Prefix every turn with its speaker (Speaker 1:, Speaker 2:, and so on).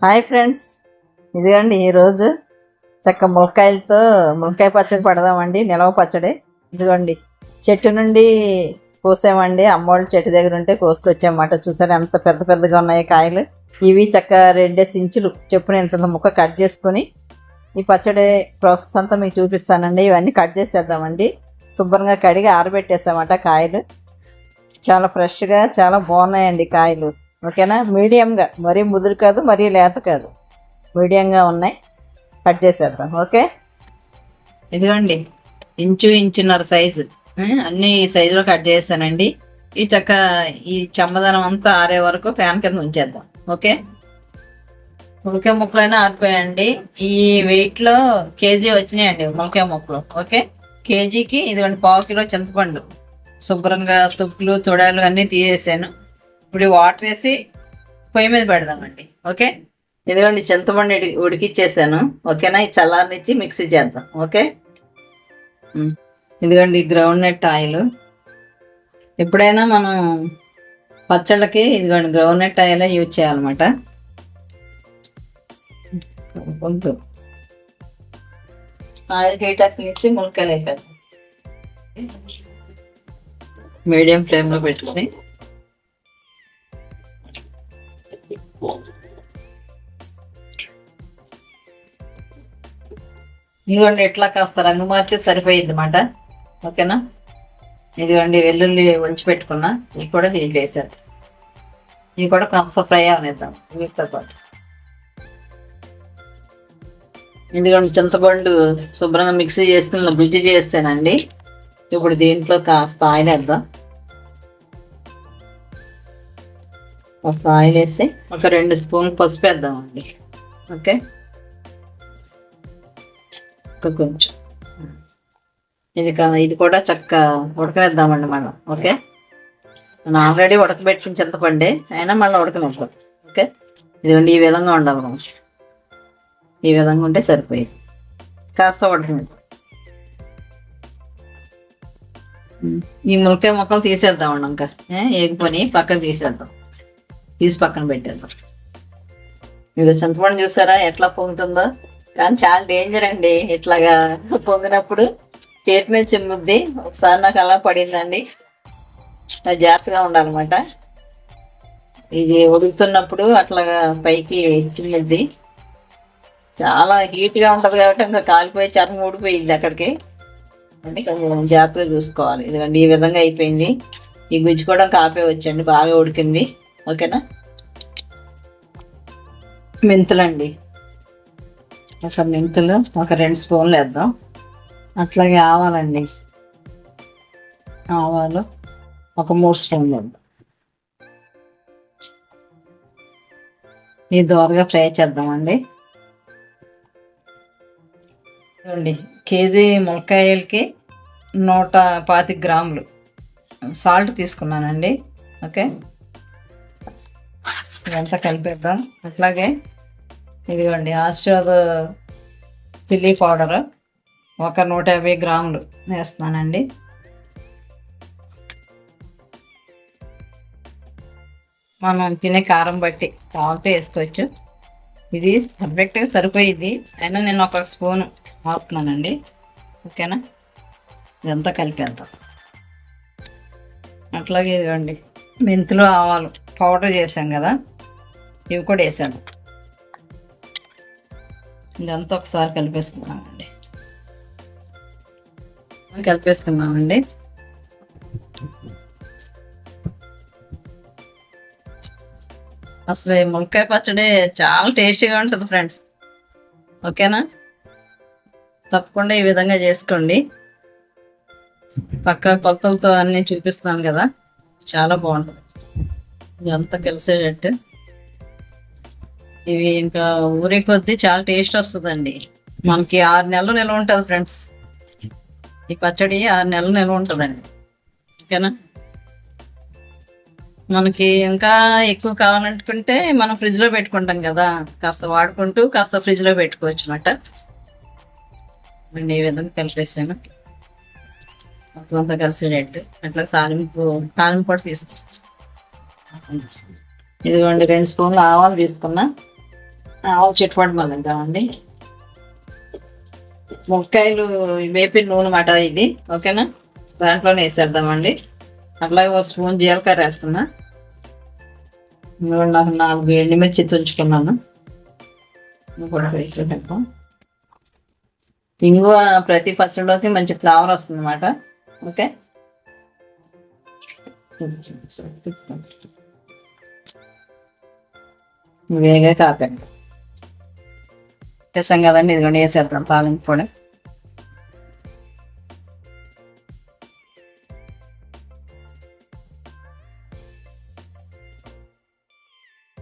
Speaker 1: Hi friends, ఇదిగోండి ఈరోజు ములక్కాయ పచ్చడి పడదామండి. నిలవ పచ్చడి ఇదిగోండి చెట్టు నుండి కోసామండి. అమ్మోళ్ళు చెట్టు దగ్గర ఉంటే కోసుకొచ్చామన్నమాట. చూసారు ఎంత పెద్ద పెద్దగా ఉన్నాయి కాయలు. ఇవి 2 ఇంచులు చెప్పున ఇంత ముక్క కట్ చేసుకుని ఈ పచ్చడి ప్రాసెస్ అంతా మీకు చూపిస్తానండి. ఇవన్నీ కట్ చేసేద్దామండి. శుభ్రంగా కడిగి ఆరబెట్టేసామట. కాయలు చాలా ఫ్రెష్గా చాలా బాగున్నాయండి కాయలు. ఓకేనా, మీడియంగా, మరీ ముదురు కాదు మరీ లేత కాదు, మీడియంగా ఉన్నాయి. కట్ చేసేద్దాం. ఓకే, ఇదిగోండి ఇంచున్నర సైజు అన్నీ ఈ సైజులో కట్ చేస్తానండి. ఈ చమ్మదనం అంతా ఆరే వరకు ఫ్యాన్ కింద ఉంచేద్దాం. ఓకే, ములకాయ ముక్కలైనా ఆరిపోయాయండి. ఈ వెయిట్లో కేజీ వచ్చినాయండి ములకాయ ముక్కలు. ఓకే, కేజీకి ఇదిగోండి 1/4 కిలో చింతపండు శుభ్రంగా తుప్పులు తొడాలు అన్నీ తీసేసాను. ఇప్పుడు వాటర్ వేసి పొయ్యి మీద పెడదామండి. ఓకే, ఇదిగోండి చింతపండు ఉడికిచ్చేసాను. ఓకేనా, ఈ చల్లారనిచ్చి మిక్సీ చేద్దాం. ఓకే, ఇదిగోండి గ్రౌండ్ నట్ ఆయిల్. ఎప్పుడైనా మనం పచ్చళ్ళకి ఇదిగోండి గ్రౌండ్ నట్ ఆయిల్ యూజ్ చేయాలన్నమాట. ఆయిల్ హీట్ నుంచి ములక్కాయలు వేసేద్దాం. మీడియం ఫ్లేమ్లో పెట్టుకుని ఇదిగోండి ఇట్లా కాస్త రంగు మార్చి సరిపోయింది అన్నమాట. ఓకేనా, ఇదిగోండి వెల్లుల్లి వంచి పెట్టుకున్నా, ఇవి కూడా దీంట్లో వేసారు. ఇవి కూడా కాస్త ఫ్రై అవనిద్దాం వీటితో పాటు. ఇదిగోండి చింతపండు శుభ్రంగా మిక్సీ చేసుకుని గుజ్జు చేస్తానండి. ఇప్పుడు దీంట్లో కాస్త ఆయిల్ వేద్దాం. ఒక ఆయిల్ వేసి ఒక 2 స్పూన్లు పసుపు వేద్దామండి. ఓకే, కొంచెం ఇది కూడా చక్కగా ఉడకనిద్దామండి మనం. ఓకే, నేను ఆల్రెడీ ఉడకబెట్టిన చింతపండి అయినా మళ్ళీ ఉడకనిద్దాం. ఓకే, ఇదిగోండి ఈ విధంగా ఉండాలి మనం. ఈ విధంగా ఉంటే సరిపోయింది. కాస్త ఉడకనిద్దాం. ఈ ములక్కాయ ముక్కలు తీసేద్దామండి. ఇంకా ఏగిపోయి పక్కన తీసి పక్కన పెట్టేద్దాం. మీరు చింతపండు చూసారా ఎట్లా పొంగుతుందో? కానీ చాలా డేంజర్ అండి. ఇట్లాగా పొంగినప్పుడు చేతి మీద చిమ్ముద్ది. ఒకసారి నాకు అలా పడిందండి. జాగ్రత్తగా ఉండాలన్నమాట. ఇది ఉడుకుతున్నప్పుడు అట్లాగా పైకి చిమ్ముద్ది. చాలా హీట్గా ఉంటుంది కాబట్టి ఇంకా కాలిపోయి చర్మం ఊడిపోయింది అక్కడికి. అంటే కొంచెం జాగ్రత్తగా చూసుకోవాలి. ఇదిగోండి ఈ విధంగా అయిపోయింది. ఈ గుజ్జు కూడా కాపే వచ్చండి, బాగా ఉడికింది. ఓకేనా, మెంతులండి, అసలు మెంతులు ఒక 2 స్పూన్లు వేద్దాం. అట్లాగే ఆవాలండి, ఆవాలు ఒక 3 స్పూన్లు వేద్దాం. ఇది దోరగా ఫ్రై చేద్దామండి. చూడండి కేజీ ములక్కాయలకి 125 గ్రాములు సాల్ట్ తీసుకున్నానండి. ఓకే, ఇదంతా కలిపేద్దాం. అట్లాగే ఇదిగోండి ఆశీర్వాద్ చిల్లీ పౌడర్ ఒక 150 గ్రాములు వేస్తున్నానండి. మనం తినే కారం బట్టి కావాలంటే వేసుకోవచ్చు. ఇది పర్ఫెక్ట్గా సరిపోయింది. అయినా నేను ఒక స్పూను ఆపుతున్నానండి. ఓకేనా, ఇదంతా కలిపేద్దాం. అట్లాగే ఇదిగోండి మెంతులు ఆవాలు పౌడర్ చేసాం కదా, ఇవి కూడా వేసాను. ఇదంతా ఒకసారి కలిపేసుకున్నామండి. అసలు ఈ ములక్కాయ పచ్చడి చాలా టేస్టీగా ఉంటుంది ఫ్రెండ్స్. ఓకేనా, తప్పకుండా ఈ విధంగా చేసుకోండి. పక్కా కొలతలతో అన్నీ చూపిస్తున్నాను కదా, చాలా బాగుంటుంది. ఇదంతా కలిసేటట్టు ఇవి ఇంకా ఊరే కొద్దీ చాలా టేస్ట్ వస్తుందండి. మనకి 6 నెలలు నిల్వ ఉంటుంది ఫ్రెండ్స్. ఈ పచ్చడి 6 నెలలు నిల్వ ఉంటుందండి. ఓకేనా, మనకి ఇంకా ఎక్కువ కావాలనుకుంటే మనం ఫ్రిడ్జ్లో పెట్టుకుంటాం కదా, కాస్త వాడుకుంటూ కాస్త ఫ్రిడ్జ్లో పెట్టుకోవచ్చు అన్నమాట. ఈ విధంగా కలిపేసాను. అట్లంతా కలిసేటట్టు అట్లా తాలింపు కూడా తీసుకొస్తాను. ఇదిగోండి 2 స్పూన్లు ఆవాలు తీసుకున్నా. ఆవు చిట్టుపడి మొదలుద్దామండి. మునక్కాయలు వేపిన నూనె మాట ఇది, ఓకేనా? దాంట్లోనే వేసేద్దామండి. అట్లాగే ఒక స్పూన్ జీలకర్ర వేస్తున్నా. నాకు 4 ఎండుమిర్చి తుంచుకున్నాను, కూడా వేసేటప్పుడు. ఇంగువ ప్రతి పచ్చడిలోకి మంచి ఫ్లేవర్ వస్తుంది అన్నమాట. ఓకే, వేగా కాకండి వేసాం కదండి. ఇదిగోండి వేసేద్దాం తాలింపు కూడా.